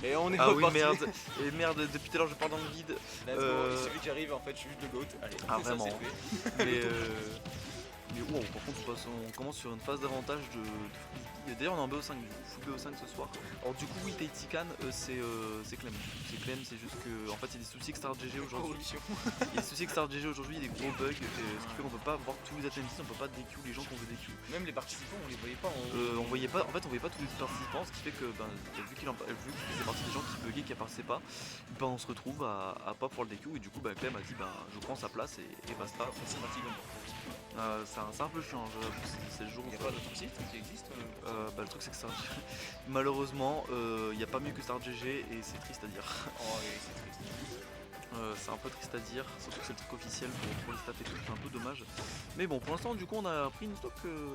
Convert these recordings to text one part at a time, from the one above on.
Et on est Ah oui reparti. merde, et merde depuis tout à l'heure je pars dans le vide. Let's go, il suffit que j'arrive en fait, je suis juste le GOAT. Allez, Ah ça vraiment. c'est fait. Mais wow, par contre on commence sur une phase d'avantage de Frisbee. D'ailleurs on est en BO5 du coup, full BO5 ce soir. Alors du coup oui Taitikan c'est Clem. C'est Clem, c'est juste que en fait il y a des soucis avec Start GG aujourd'hui. Il y a des soucis avec Start GG aujourd'hui, il y a des gros bugs, ce qui fait qu'on peut pas voir tous les attendees, on peut pas DQ les gens qu'on veut DQ. Même les participants on les voyait pas On voyait pas, en fait on voyait pas tous les participants, ce qui fait que vu qu'il faisait partie des gens qui buggaient, qui apparaissaient pas, on se retrouve à pas pouvoir le DQ et du coup Clem a dit je prends sa place et basta. C'est fatigant. C'est un peu chiant, c'est le jour où... Il n'y a pas d'autre site qui existe le truc c'est que Start malheureusement il n'y a pas mieux que Start GG et c'est triste à dire. Oh oui c'est triste. C'est un peu triste à dire, surtout que c'est le truc officiel pour les stats et tout, c'est un peu dommage. Mais bon, pour l'instant, du coup, on a pris une stock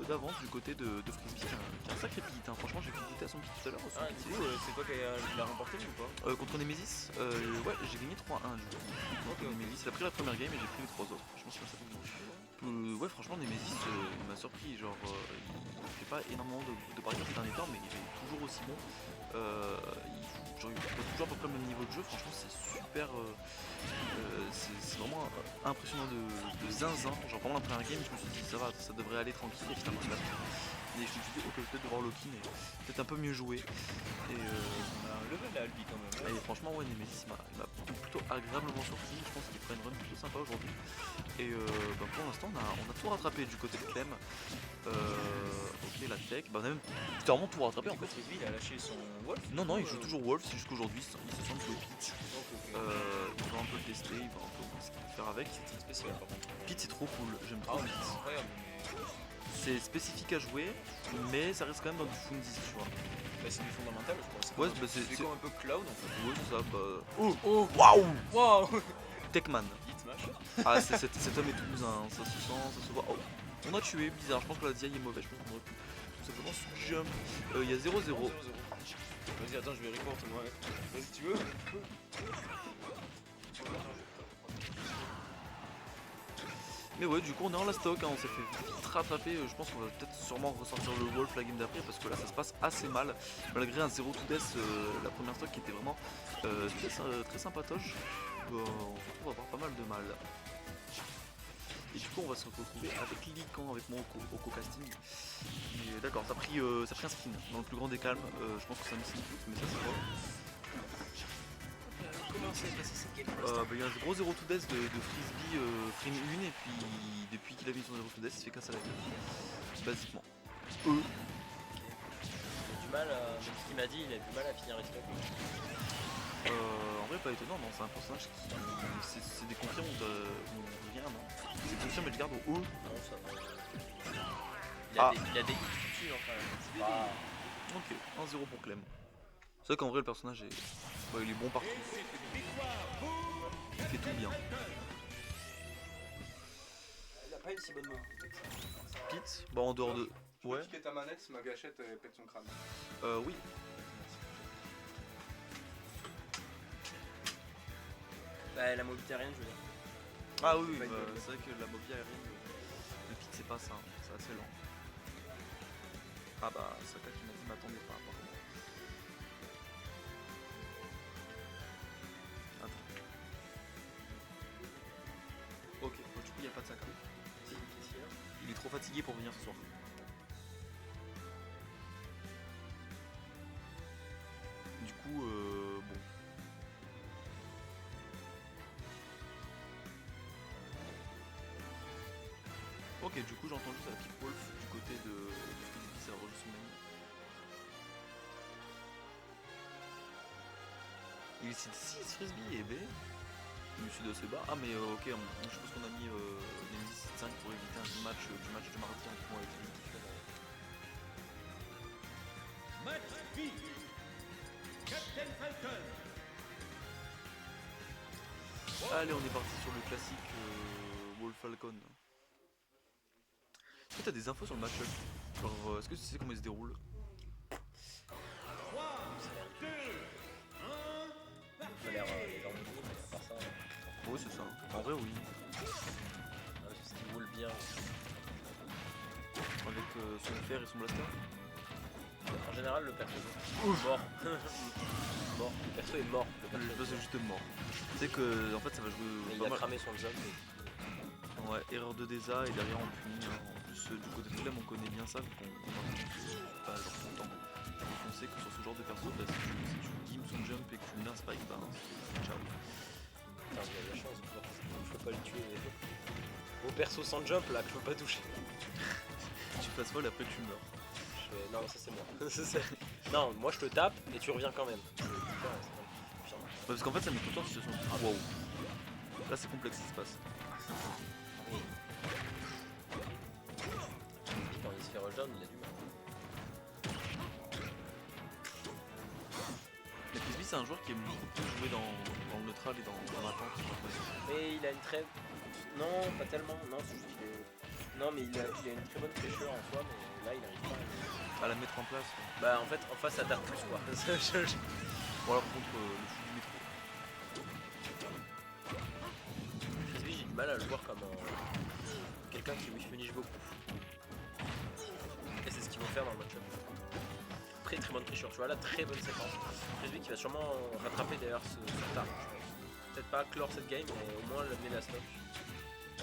d'avance du côté de Frisbee, qui a un sacré pit. Franchement, j'ai visité à son pit tout à l'heure. Ah, du coup, c'est toi qui l'a remporté ou pas Contre Nemesis, ouais, j'ai gagné 3-1 du coup. Nemesis, il a pris la première game et j'ai pris les 3 autres. Franchement, c'est ça fait ouais, franchement, Nemesis, il m'a surpris. Genre, il fait pas énormément de parieurs ces derniers temps, mais il est toujours aussi bon. Il a toujours à peu près le même niveau de jeu. Franchement, c'est super. C'est vraiment impressionnant de zinzin. Genre, vraiment, la première game, je me suis dit, ça va, ça devrait aller tranquille. Et finalement, je me suis dit, ok, peut-être devoir Loki, mais peut-être un peu mieux jouer. Et un level à lui quand même. et franchement, ouais, Nemesis m'a plutôt agréablement surpris. Je pense qu'il fera une run plutôt sympa aujourd'hui. Et pour l'instant, on a tout rattrapé du côté de Clem. Ok, la tech, on a même littéralement tout rattrapé en fait. Frisbee, il a lâché son Wolf. Non, il joue toujours Wolf, c'est juste qu'aujourd'hui, il se sent jouer Pete. Il va un peu le tester, il va un peu voir ce qu'il peut faire avec. C'est spécial par contre. Pete, c'est trop cool, j'aime trop Pete. C'est incroyable. C'est spécifique à jouer, mais ça reste quand même dans du Fundis, tu vois. Bah, c'est du fondamental, je pense. Ouais, c'est comme un peu cloud en fait. Ouais, c'est ça, Oh, waouh Techman. Hit smash. Ah, cet homme est toulousain, ça se sent, ça se voit. Oh, on a tué, bizarre, je pense que la DI est mauvaise, je pense qu'on aurait pu tout simplement jump. Il y a 0-0. Vas-y, attends, je vais report moi. Vas-y, tu veux. Mais ouais, du coup on est en la stock, on s'est fait vite rattraper. Je pense qu'on va peut-être sûrement ressortir le Wolf la game d'après parce que là ça se passe assez mal. Malgré un 0 to death, la première stock qui était vraiment très sympatoche. On se retrouve à avoir pas mal de mal. Et du coup on va se retrouver avec Lican, avec moi au co-casting. D'accord, ça a pris un skin dans le plus grand des calmes. Je pense que ça me signe tout, mais ça c'est quoi? Comment s'est passé cette game? Il y a un gros 0 to death de Frisbee frame 1 et puis depuis qu'il a mis son 0 to death il se fait casser la gueule. Basiquement. Il a du mal, ce qu'il m'a dit, il a du mal à finir les stocks. En vrai pas étonnant, non, c'est un personnage qui... C'est des confirmes ou rien, non? C'est confirme mais je garde au E. Non, ça va. Il a des hits dessus, enfin. Ok, 1-0 pour Clem. C'est vrai qu'en vrai le personnage est... il est bon partout. Il fait tout bien. Il a pas une si bonne main. Pete, en dehors de... Ouais. Tu peux ta manette si ma gâchette pète son crâne. Oui. Bah, la mobilité aérienne, je veux dire. Ah oui, c'est vrai que la mobilité aérienne, le Pete c'est pas ça, c'est assez lent. Ah bah, Saka qui m'a dit m'attendez pas apparemment. Ok, du coup il n'y a pas de Saka. Il est trop fatigué pour venir ce soir. Du coup, bon. Ok, du coup j'entends juste la petite Wolf du côté de Frisbee, ça rejoue son ami. Il est 6 Frisbee et B. Je suis de assez bas. Ah mais ok, je suppose qu'on a mis Nemesis 5 pour éviter un match du mardi entre moi et Frisbee. Match B. Captain Falcon. Allez, on est parti sur le classique Wolf Falcon. Est-ce que t'as des infos sur le match-up? Genre, est-ce que tu sais comment il se déroule? 3, 2, 1. Ça a l'air légèrement mieux, mais à part ça. Oui, c'est ça. En vrai, oui. Ce qui roule bien. Avec son fer et son blaster. En général, le perso est mort. Mort. Le perso est mort. Le perso Le est boss est juste mort. Tu sais que en fait ça va jouer Mais il pas a mal. cramé son jump. Ouais, erreur de Desa et derrière on punit. En plus du côté de Flemme on connaît bien ça vu qu'on pas genre tout le temps. Donc on sait que sur ce genre de perso, bah, si tu gimes son jump et que tu mets un spike, bah ciao. Putain, il a de la chance de pouvoir. Je peux pas le tuer. Au perso sans jump là, que je peux pas toucher. Tu passes folle après tu meurs. Non, ça c'est moi. Non, moi je te tape et tu reviens quand même. C'est différent, c'est pas- Putain. Parce qu'en fait ça met tout le temps en situation. Wow. Là c'est complexe ce qui se passe. Quand il se fait rushdown, il a du mal. Mais Frisbee c'est un joueur qui aime beaucoup plus jouer dans le neutral et dans l'attente, j'ai l'impression. Mais il a une très. Non, pas tellement. Non, c'est juste qu'il est. Non, mais il a une très bonne fraîcheur en soi, mais là il arrive pas À la mettre en place. Bah, en fait, en face, ça tape plus quoi. Voilà contre le fou du métro. Frisbee, j'ai du mal à le voir comme quelqu'un qui lui finish beaucoup. Et c'est ce qu'ils vont faire dans le match-up. Très très bonne fraîcheur, tu vois là, très bonne séquence. Frisbee qui va sûrement rattraper d'ailleurs ce retard. Peut-être pas clore cette game, mais au moins l'amener la stop.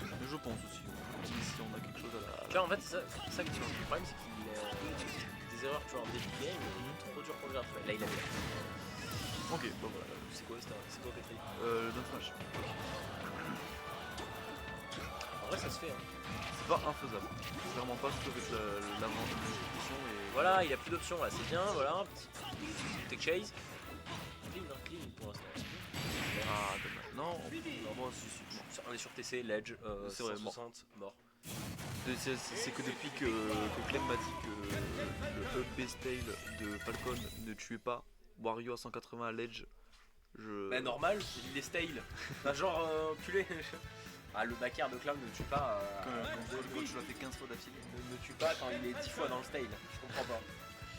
Mais je pense aussi. Si on a quelque chose à la. Tu vois, en fait, c'est ça que le problème, c'est qu'il des erreurs, tu vois, en début de game, trop dur pour le rattraper. Là, il a fait. Ok, bon voilà. C'est quoi, Petri? Le Down Smash. En vrai, ça se fait. Hein. C'est pas infaisable. Clairement pas, surtout avec l'exécution et. Voilà, il a plus d'options là, c'est bien, voilà. Tech chase. Clean, hein, clean pour l'instant. Ah, dommage. Non, moi si. On est sur TC, Ledge, C'est vrai, 160, mort. C'est que depuis que Clem m'a dit que le up base tail de Falcon ne tuait pas Wario à 180 à l'edge, je. Bah normal, il est stale. Bah genre, culé. Ah, le backer de Cloud ne tue pas. Quand tu l'as fait 15 fois d'affilée. Ne tue pas quand il est 10 fois dans le stale. Je comprends pas.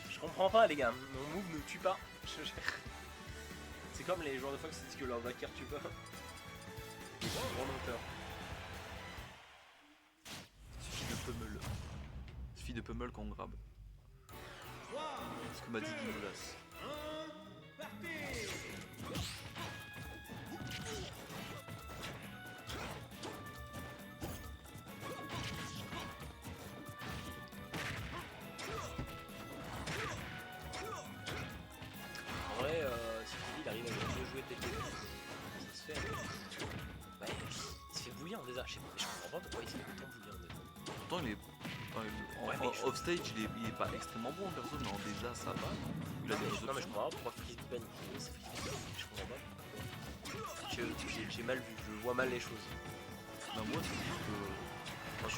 Je comprends pas les gars, mon move ne tue pas. C'est comme les joueurs de Fox qui disent que leur backer tue pas. Grand menteur. Suffit de pummel qu'on grab. Ce que m'a dit Guillaulas. En vrai, si il arrive à mieux jouer TT, ça se fait. Ouais, il se fait bouillir déjà. Je comprends pas pourquoi il se fait autant bouillir déjà. Pourtant il est. Ouais, mais je- Off stage il est pas extrêmement bon en perso, mais en déjà ça va. Il a des Non mais je options. comprends pas pourquoi Frisbee panique. C'est Frisbee, je comprends pas pourquoi. J'ai mal vu, je vois mal les choses. Bah, moi c'est juste que. Quand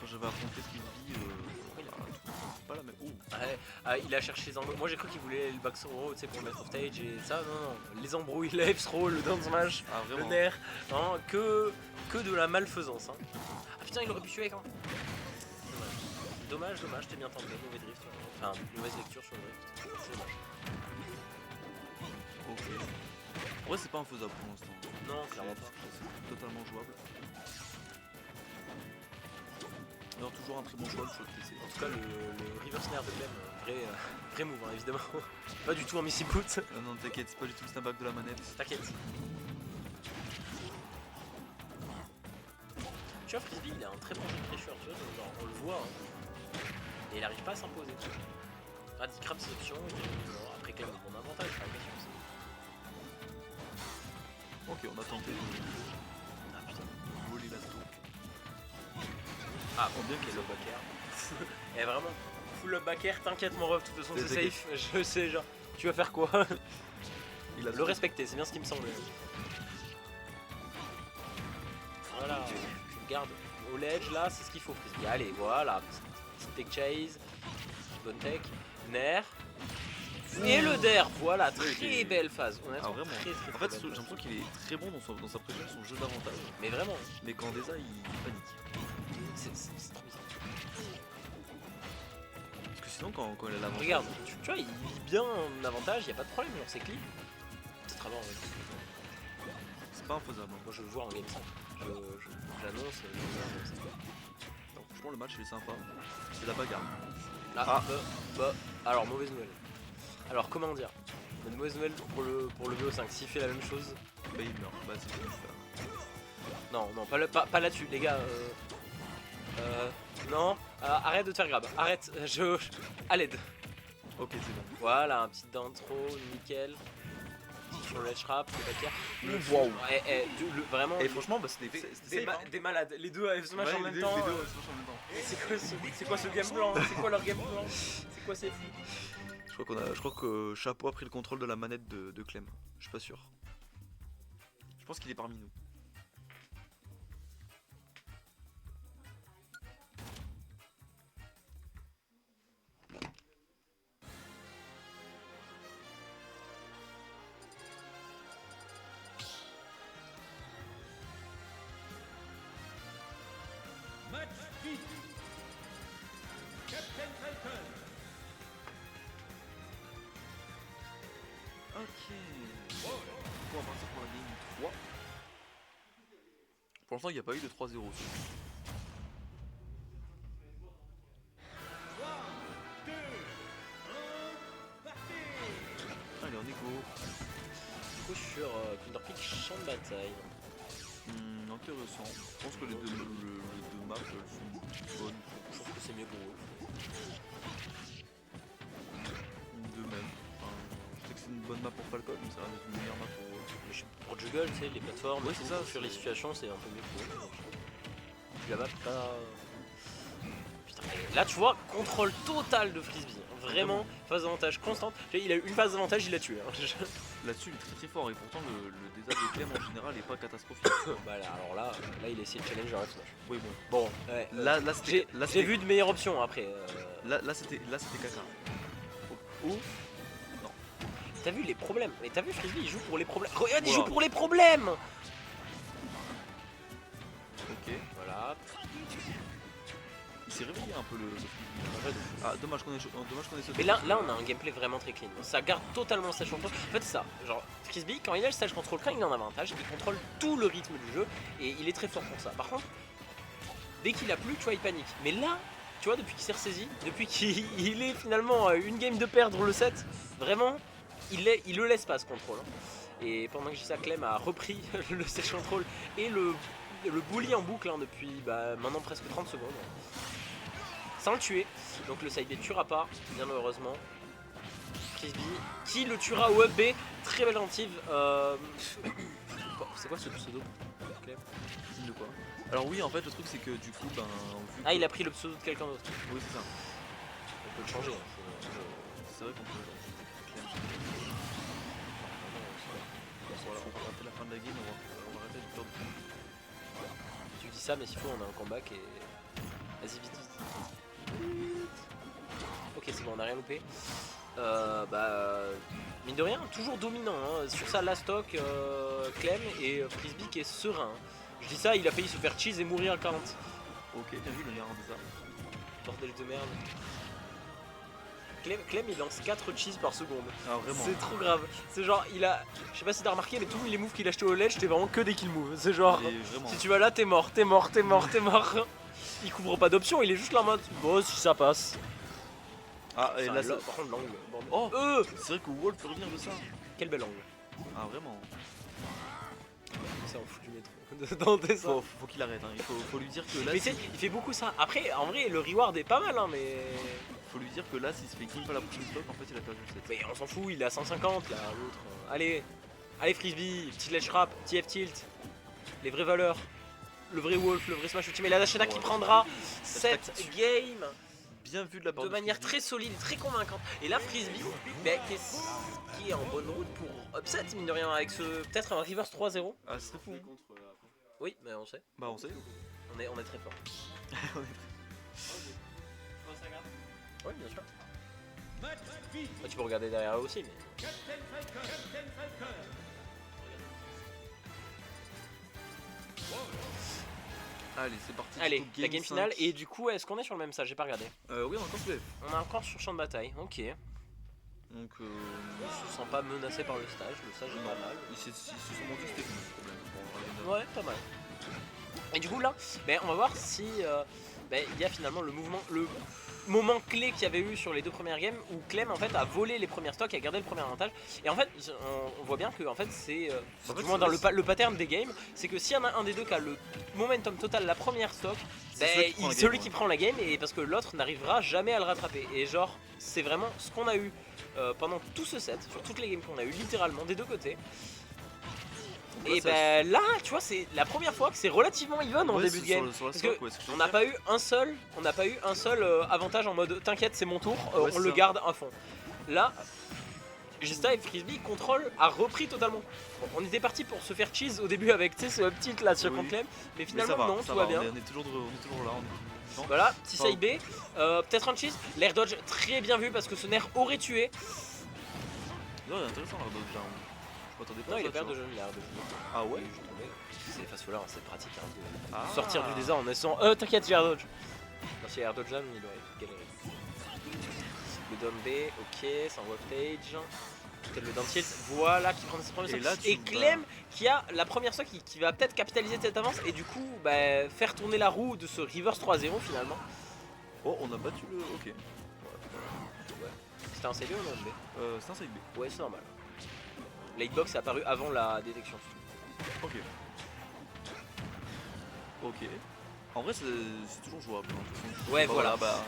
j'avais affronté Frisbee, c'est pas la même. Oh. Ouais, ah, il a cherché les embrouilles. Moi j'ai cru qu'il voulait le back throw, tu sais, pour le mettre off stage et ça, non. Les embrouilles, le F throw, le down smash, Ah le vraiment. nerf, non, que de la malfaisance. Hein. Ah putain, il aurait pu tuer quand même. Dommage, t'es bien tenté, mauvais drift. Enfin, mauvaise lecture sur le drift. C'est dommage. Ok. En vrai c'est pas infaisable pour l'instant. Non, clairement pas. C'est totalement jouable. Alors toujours un très bon choix le choix de TC. En tout cas, le reverse snare de Clem, vrai move, hein, évidemment. Pas du tout un missy boot. Non t'inquiète, c'est pas du tout le snapback de la manette. T'inquiète. Tu vois, Frisbee, il a un très bon jeu de fraîcheur, tu vois, genre, on le voit. Hein. Et il arrive pas à s'imposer. Ah, il crame ses options, il dit, après Clem est mon avantage, c'est pas la question. Ok, on a tenté de Ah putain. voler la tour. Ah, bon, bien qu'il y ait le backer. Et vraiment, full up backer, t'inquiète mon ref, de toute façon c'est T'inquiète. safe. Je sais, genre, tu vas faire quoi? Il a Le respecter, c'est bien ce qui me semble. Voilà, tu gardes au ledge là, c'est ce qu'il faut Frisbee. Allez, voilà, tech chase, bonne tech, nair. Et le der, voilà, très belle phase. Honnêtement, Ah vraiment. très, très, En très fait belle j'ai l'impression qu'il est très bon dans sa pression, son jeu d'avantage. mais vraiment, Mais quand Desa il panique. c'est trop bizarre. Parce que sinon quand il a l'avantage. Regarde, tu vois, il vit bien en avantage, y a pas de problème, genre c'est clean. Peut-être avant, ouais. C'est pas infaisable. Hein. Moi je veux voir en game 5. J'annonce, donc je franchement le match il est sympa. C'est la bagarre. Ah, alors mauvaise nouvelle. Alors comment dire? Une mauvaise nouvelle pour le BO5, s'il fait la même chose. Bah il meurt, bah c'est fini ça. Non, pas là-dessus, les gars. Non, arrête de te faire grab. Arrête, à l'aide. Ok c'est bon. Voilà, un petit d'intro, nickel. Petit sur le ledge trap, c'est pas clair. Wow. Vraiment. Et franchement bah c'était safe, hein. Des malades, les deux à smash Ouais, en les même deux- temps. les deux se mâchent en même temps. C'est quoi ce game plan? C'est quoi leur game plan? C'est quoi ces fous? Je crois que Chapeau a pris le contrôle de la manette de Clem. Je suis pas sûr. Je pense qu'il est parmi nous. Match fit. Captain Falcon. Ok. On va partir pour la game 3. Pour l'instant il n'y a pas eu de 3-0. 3, 2, 1, partez. Allez on est go. Du coup, sur Thunderpeak, champ de bataille. Intéressant. Je pense que les deux maps sont bonnes. Je trouve que c'est mieux pour eux. De même. Enfin, je sais que c'est une bonne map pour Falcon, mais ça reste une meilleure map pour. Pour Juggle, tu sais, les plateformes, Ouais, et c'est tout, ça, sur les c'est- situations, c'est un peu mieux pour eux. Puis la map, pas. Putain, mais là, tu vois, contrôle total de Frisbee. Vraiment, phase d'avantage constante. Il a eu une phase d'avantage, il l'a tué. Hein. Là-dessus, il est très très fort et pourtant le désastre de Clem en général est pas catastrophique. Bah là, alors là, il a essayé de challenge en smash. Oui, bon. Bon, ouais, Là c'était. j'ai vu de meilleures options après. Là c'était caca. Ou T'as vu les problèmes? Mais t'as vu Frisbee, il joue pour les problèmes. Regarde, il Voilà. joue pour les problèmes. ok. Voilà. Il s'est réveillé un peu le Frisbee. Ah dommage qu'on ait sauté. Mais là, on a un gameplay vraiment très clean. Ça garde totalement le stage control. En fait, c'est ça. Genre, Frisbee, quand il a le stage control, quand il est en avantage, il contrôle tout le rythme du jeu et il est très fort pour ça. Par contre, dès qu'il a plus, tu vois, il panique. Mais là, tu vois, depuis qu'il s'est ressaisi, depuis qu'il est finalement à une game de perdre le set, vraiment, il le laisse pas ce contrôle. Hein. Et pendant que je dis ça, Clem a repris le stage control et le bully en boucle hein, depuis maintenant presque 30 secondes. Sans le tuer, donc le side B tuera pas, bien heureusement. Frisbee qui le tuera au up B, très belle tentative. C'est quoi ce pseudo Clem? De quoi? Alors oui en fait le truc c'est que du coup vu Ah, il a pris le pseudo de quelqu'un d'autre. Oui c'est ça. On peut le changer. Hein. C'est vrai qu'on peut Clem. Voilà, on va rater la fin de la game, on va arrêter de perdre. Tu dis ça, mais s'il faut, on a un comeback et. Vas-y, vite, vite. Ok, c'est bon, on a rien loupé. Mine de rien, toujours dominant. Hein. Sur ça, la stock, Clem et Frisbee qui est serein. Je dis ça, il a failli se faire cheese et mourir à 40. Ok, bien vu le lien de ça. Bordel de merde. Clem il lance 4 cheese par seconde. Ah vraiment. C'est trop grave. C'est genre, il a. Je sais pas si t'as remarqué, mais tous les moves qu'il a acheté au ledge, c'était vraiment que des kill moves. C'est genre. Et vraiment. Si tu vas là, t'es mort, t'es mort, t'es mort, t'es mort. Il couvre pas d'options, il est juste là en mode. Bon, si ça passe. Ah et Enfin, là ça. par contre, l'angle. bordel. Oh c'est vrai que Wall peut revenir de ça. Quel bel angle. Ah vraiment. Ça en fout du métro. Dans des Faut qu'il arrête, hein. Faut lui dire que là. Mais tu sais, il fait beaucoup ça. Après, en vrai, le reward est pas mal, hein, mais. Faut lui dire que là s'il se fait kill pas la prochaine stock en fait il a perdu le set. Mais on s'en fout, il est à 150 là, l'autre. Allez, Frisbee, petit ledge trap, petit F-tilt. Les vraies valeurs. Le vrai Wolf, le vrai Smash Ultimate. Et la Dashana qui prendra cette game Bien vu de la part de manière très solide, très convaincante. Et là, Frisbee, qui est en bonne route pour upset, mine de rien, avec ce peut-être un reverse 3-0. Ah ce serait fou. Oui, mais on sait. Bah on sait. On est très fort. Oui, bien sûr. Match fit. Bah, tu peux regarder derrière eux aussi, mais. Captain Falcon. Captain Falcon. Allez c'est parti. Allez, du coup, la game 5. finale. Et du coup, est-ce qu'on est sur le même stage? J'ai pas regardé. Oui on a encore ce wave. On est encore sur champ de bataille, ok. Donc Je se sens pas menacé par le stage est pas mal. ils se sont montés c'était fou le problème. Bon, Ouais, pas mal. Et du coup là, on va voir si il y a finalement le moment clé qu'il y avait eu sur les deux premières games où Clem en fait a volé les premières stocks et a gardé le premier avantage. Et en fait, on voit bien que en fait c'est En fait, du moins dans le pattern des games, c'est que s'il y en a un des deux qui a le momentum total la première stock, C'est celui qui prend la game, celui qui prend la game et parce que l'autre n'arrivera jamais à le rattraper. Et genre, c'est vraiment ce qu'on a eu pendant tout ce set, sur toutes les games qu'on a eu littéralement des deux côtés. Ouais, Et ça- ben là, tu vois, c'est la première fois que c'est relativement even en Ouais, début de sur game. le- sur la Parce stock, que ouais, c'est ce que on je n'a veux pas eu un seul, avantage en mode t'inquiète, c'est mon tour, Ouais, on c'est le ça. garde à fond. Là, Gesta et Frisbee contrôle a repris totalement. Bon, on était parti pour se faire cheese au début avec ce petit là sur Oui. contre Clem, mais Mais finalement ça va, non, ça tout va va, bien. on est toujours là, on est toujours vivant. Voilà, petit Enfin, side B, peut-être un cheese, l'air dodge très bien vu parce que ce nerf aurait tué. Non, il est intéressant là, donc, genre, je m'attendais pas Non, à il ça, est père tu de vois. jeu, l'air de jeu. Ah ouais. C'est face là, c'est pratique hein, de Ah. sortir du désert en essayant. T'inquiète, j'ai air dodge. Non, si air dodge là, il aurait galéré. Le down B, ok, c'est un voltage. Peut-être le down tilt, voilà qui prend ses premiers Et stocks. là, tu Et Clem qui a la première stock qui va peut-être capitaliser de cette avance et du coup faire tourner la roue de ce reverse 3-0 finalement. Oh, on a battu le. Ok. Ouais. C'était un CD ou non B? C'est un side B. Ouais, c'est normal. La hitbox est apparue avant la détection. Ok. Ok. En vrai, c'est toujours jouable. hein, de toute façon. Ouais, Bah, voilà. Bah,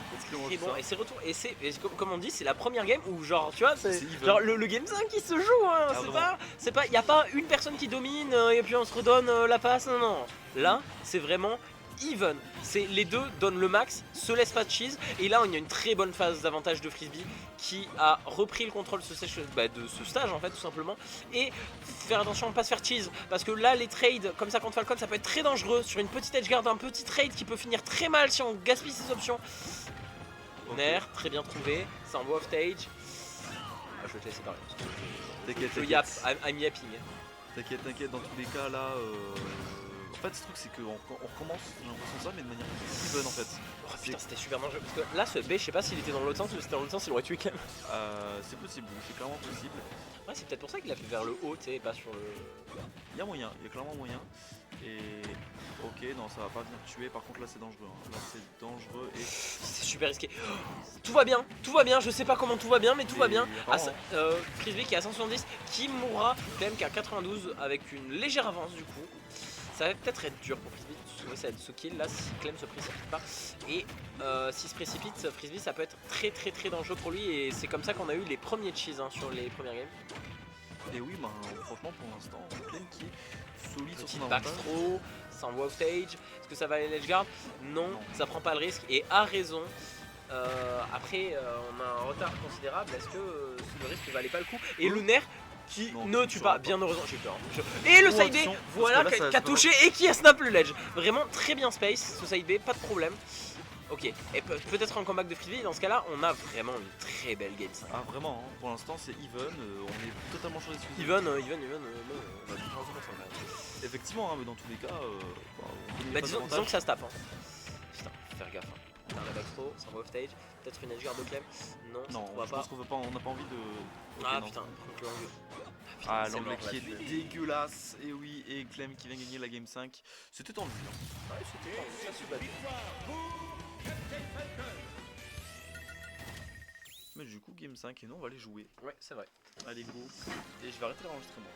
Et bon, et c'est retour. Et c'est comme on dit, c'est la première game où genre, tu vois, c'est C'est even. genre le game 5 qui se joue. Hein, Ah, c'est pas, y a pas une personne qui domine et puis on se redonne la passe. Non, non. Là, c'est vraiment even. C'est les deux donnent le max, se laissent pas de cheese. Et là, on a une très bonne phase d'avantage de Frisbee qui a repris le contrôle de ce stage en fait, tout simplement. Et faire attention à ne pas se faire cheese parce que là, les trades comme ça contre Falcon, ça peut être très dangereux sur une petite edge guard, un petit trade qui peut finir très mal si on gaspille ses options. Ok. Nair, très bien trouvé, ça envoie off stage. Ah, je vais te laisser parler. Parce que T'inquiète, je yap, t'inquiète. I'm yapping. T'inquiète, dans tous les cas là. En fait, ce truc, c'est qu'on recommence, j'ai l'impression de ça, mais de manière plus even en fait. Oh putain, c'était super dangereux. Parce que là, ce B, je sais pas s'il était dans l'autre sens ou si c'était dans l'autre sens, il aurait tué Clem. C'est possible, c'est clairement possible. Ouais, c'est peut-être pour ça qu'il a fait vers le haut, tu sais, et pas sur le. Il y a moyen, il y a clairement moyen. Et ok, non, ça va pas venir tuer. Par contre, là, c'est dangereux. hein. Là, c'est dangereux et. C'est super risqué. Tout va bien, je sais pas comment tout va bien, mais tout va bien. apparemment, Frisbee qui est à 170, qui mourra, Clem qui est à 92 avec une légère avance du coup. Ça va peut-être être dur pour Frisbee, ouais, ça va être ce kill là si Clem se précipite pas. Et s'il se précipite, Frisbee ça peut être très dangereux pour lui et c'est comme ça qu'on a eu les premiers cheese hein, sur les premières games. Et oui, bah, franchement, pour l'instant, Clem qui est solide sur Petite son avantage. backthrow, ça envoie off stage. Est-ce que ça va aller l'edge guard? Non, Non. ça prend pas le risque et a raison. Après, on a un retard considérable. Est-ce que le risque valait pas le coup? Et le nerf qui Non, ne tu tue sauras pas, pas. bien heureusement, j'ai peur. Et le Oh, side B, attention, voilà, parce que là, ça- qui a touché et qui a snap le ledge. Vraiment très bien space, ce side B, pas de problème. Ok, et peut-être un comeback de Frisbee, dans ce cas-là, on a vraiment une très belle game 5. Ah, vraiment, hein, pour l'instant, c'est even. On est totalement sur les excuses. Even, non, on va dire 100% quand même. Effectivement, hein, mais dans tous les cas, on connaît Bah pas disons davantage. que ça se tape. Hein. Putain, faut faire gaffe. Hein. On a la backthrow, ça va off stage. Peut-être une edge guard de Clem. Non, Non, ça va je pas. pense qu'on veut pas, on n'a pas envie de. Ok, Ah non. putain, donc l'angle. Ah, c'est l'angle mort, qui est là-dessus. dégueulasse. Et oui, et Clem qui vient gagner la game 5. C'était tendu. hein. Ouais, c'était ça se battait. Captain Falcon. Mais du coup, game 5, et non, on va aller jouer. Ouais, c'est vrai. Allez, go. Et je vais arrêter l'enregistrement.